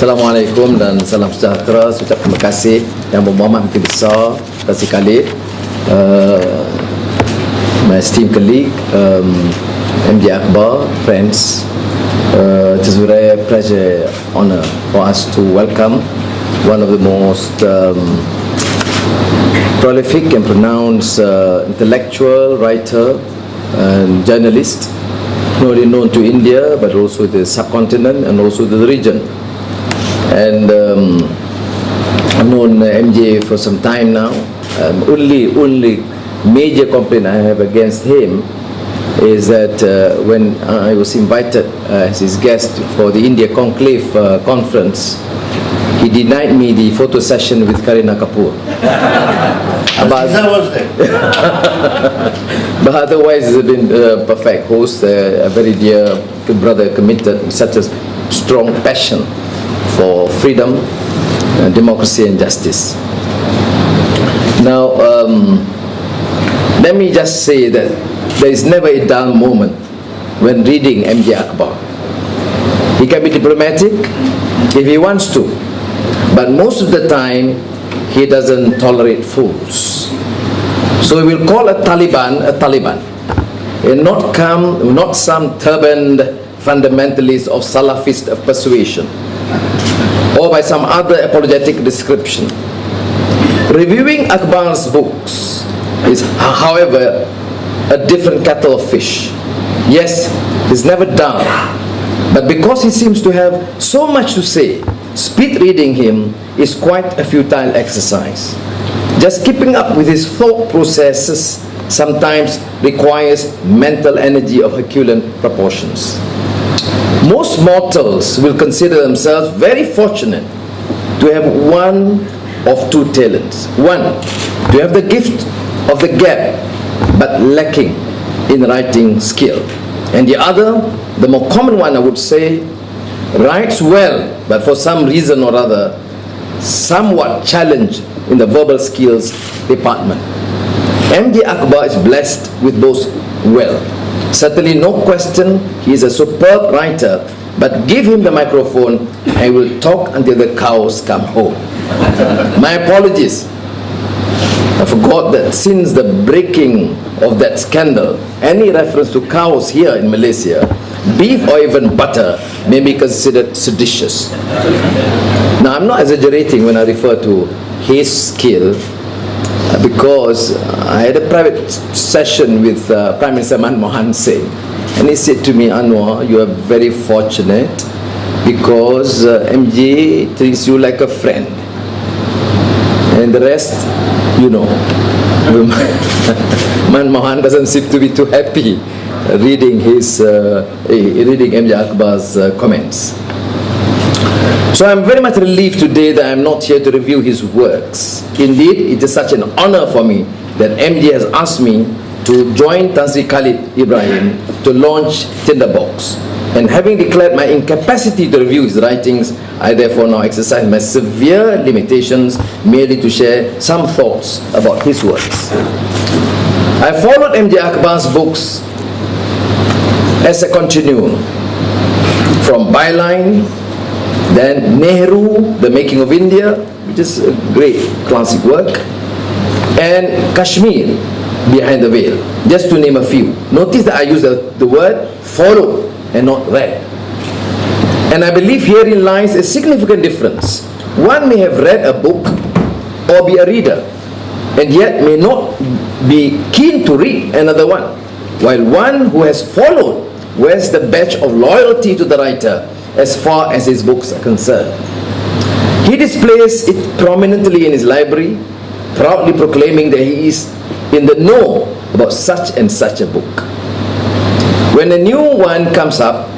Assalamualaikum dan salam sejahtera. Ucap terima kasih yang berhormat Menteri Besar Kasih Khalid, my esteemed colleague, MJ Akbar, friends. It is a rare pleasure, honor for us to welcome one of the most prolific and pronounced intellectual, writer and journalist, not only known to India but also the subcontinent and also the region. And I've known MJ for some time now. Only major complaint I have against him is that when I was invited as his guest for the India Conclave conference, he denied me the photo session with Kareena Kapoor. But otherwise, he's been a perfect host, a very dear brother, committed, such a strong passion for freedom, democracy and justice. Now, let me just say that there is never a dull moment when reading MJ Akbar. He can be diplomatic if he wants to, but most of the time he doesn't tolerate fools. So we will call a Taliban, and not some turbaned fundamentalist of Salafist of persuasion, or by some other apologetic description. Reviewing Akbar's books is, however, a different kettle of fish. Yes, he's never dull, but because he seems to have so much to say, speed reading him is quite a futile exercise. Just keeping up with his thought processes sometimes requires mental energy of Herculean proportions. Most mortals will consider themselves very fortunate to have one of two talents. One, to have the gift of the gab but lacking in writing skill. And the other, the more common one I would say, writes well but for some reason or other somewhat challenged in the verbal skills department. MJ Akbar is blessed with both well. Certainly no question he is a superb writer, but give him the microphone and he will talk until the cows come home. My apologies. I forgot that since the breaking of that scandal, any reference to cows here in Malaysia, beef or even butter, may be considered seditious. Now, I'm not exaggerating when I refer to his skill, because I had a private session with Prime Minister Manmohan Singh, and he said to me, Anwar, you are very fortunate because MJ treats you like a friend, and the rest, you know. Manmohan doesn't seem to be too happy reading MJ Akbar's comments. So I'm very much relieved today that I'm not here to review his works. Indeed, it is such an honor for me that MJ has asked me to join Tan Sri Khalid Ibrahim to launch Tinderbox. And having declared my incapacity to review his writings, I therefore now exercise my severe limitations merely to share some thoughts about his works. I followed MJ Akbar's books as a continuum, from Byline, then Nehru, The Making of India, which is a great classic work, and Kashmir, Behind the Veil, just to name a few. Notice that I use the word follow and not read. And I believe herein lies a significant difference. One may have read a book or be a reader, and yet may not be keen to read another one, while one who has followed wears the badge of loyalty to the writer as far as his books are concerned. He displays it prominently in his library, proudly proclaiming that he is in the know about such and such a book. When a new one comes up,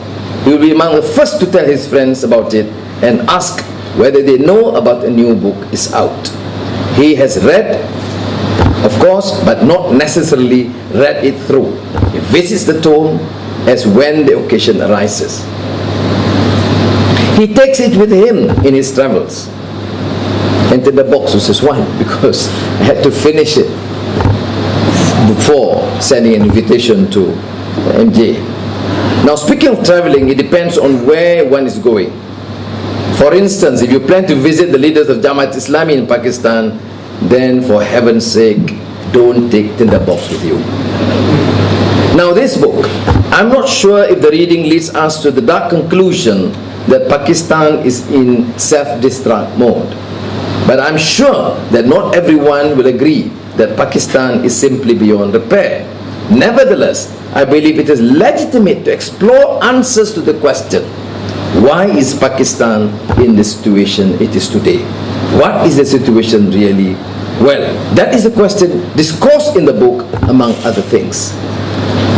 he will be among the first to tell his friends about it and ask whether they know about a new book is out. He has read, of course, but not necessarily read it through. He visits the tome as when the occasion arises. He takes it with him in his travels. And Tinderbox was just one, because I had to finish it before sending an invitation to MJ. Now, speaking of traveling, it depends on where one is going. For instance, if you plan to visit the leaders of Jamaat Islami in Pakistan, then for heaven's sake, don't take Tinderbox with you. Now this book, I'm not sure if the reading leads us to the dark conclusion that Pakistan is in self-destruct mode. But I'm sure that not everyone will agree that Pakistan is simply beyond repair. Nevertheless, I believe it is legitimate to explore answers to the question, why is Pakistan in the situation it is today? What is the situation really? Well, that is the question discussed in the book, among other things.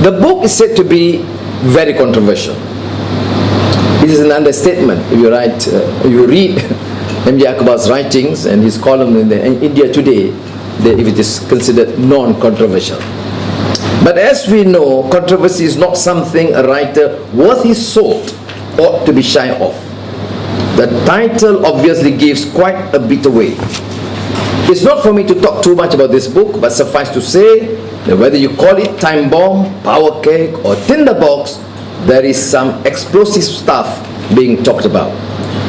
The book is said to be very controversial. It is an understatement if you read M.J. Akbar's writings and his column in India Today, if it is considered non-controversial. But as we know, controversy is not something a writer worth his salt ought to be shy of. The title obviously gives quite a bit away. It's not for me to talk too much about this book, but suffice to say that whether you call it time bomb, power cake or tinderbox, there is some explosive stuff being talked about.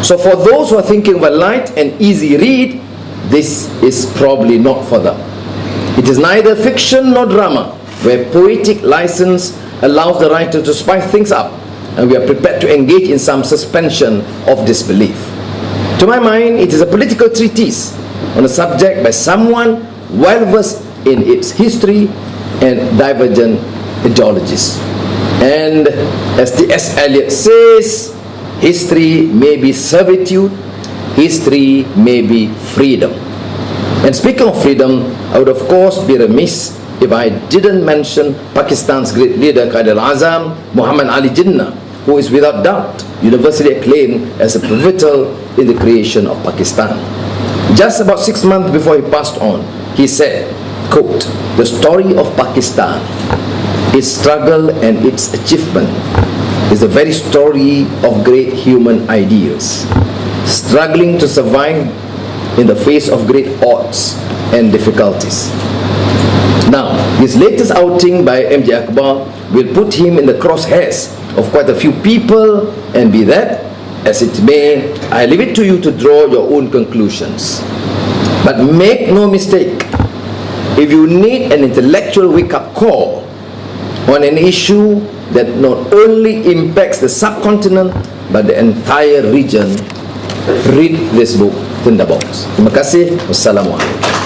So for those who are thinking of a light and easy read, this is probably not for them. It is neither fiction nor drama, where poetic license allows the writer to spice things up, and we are prepared to engage in some suspension of disbelief. To my mind, it is a political treatise on a subject by someone well versed in its history and divergent ideologies. And as T.S. Eliot says, history may be servitude, history may be freedom. And speaking of freedom, I would of course be remiss if I didn't mention Pakistan's great leader, Qaid al-Azam, Muhammad Ali Jinnah, who is without doubt universally acclaimed as a pivotal in the creation of Pakistan. Just about 6 months before he passed on, he said, quote, "The story of Pakistan, its struggle and its achievement is the very story of great human ideals, struggling to survive in the face of great odds and difficulties." Now, his latest outing by M.J. Akbar will put him in the crosshairs of quite a few people, and be that as it may, I leave it to you to draw your own conclusions. But make no mistake, if you need an intellectual wake-up call on an issue that not only impacts the subcontinent but the entire region, read this book, Tinderbox. Terima kasih. Wassalamualaikum.